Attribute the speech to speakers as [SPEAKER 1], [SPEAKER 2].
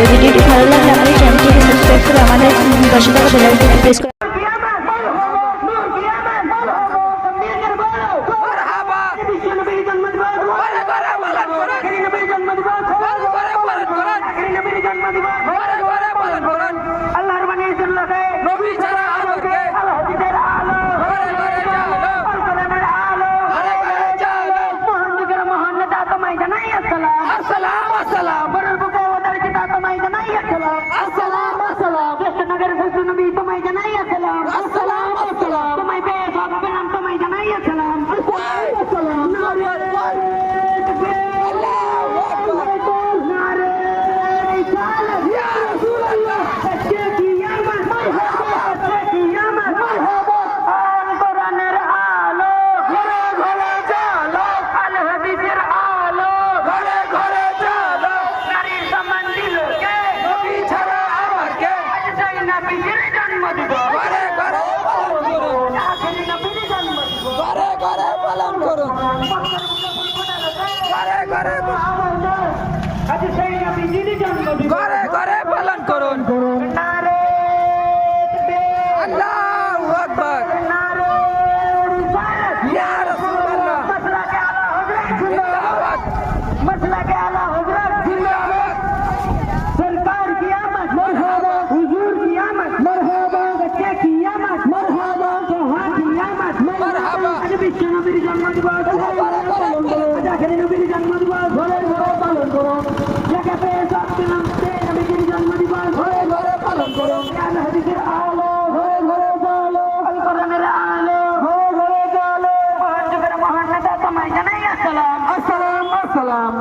[SPEAKER 1] ভিডিওটি ভালো লাগলে আমাদের চ্যানেলটিকে সাবস্ক্রাইব করে আমাদের পাশে থাকা বেল আইকনটি প্রেস করে
[SPEAKER 2] ঘরে ঘরে পালন করুন। আল্লাহু আকবার। ইয়া রাসূলুল্লাহ। জিন্দাবাদ। মসলা के आला हजरत जिंदाबाद। सरकार की आमद मरहबा। हुजूर की आमद मरहबा। बच्चे की आमद मरहबा। जहां की आमद मरहबा। नबी नबी जन्म दिवस आखिरी नबी जन्म दिवस घरे घरे पालन करो। जगह पे सब नाम से नबी जन्म दिवस घरे घरे पालन करो। ज्ञान हदीसेर आलो घरे घरे चलो। अल कुरानेर आलो घरे घरे चलो। মহান যুগের মহান নেতা তোমায় জানাই আসসালাম। আসসালাম আসসালাম।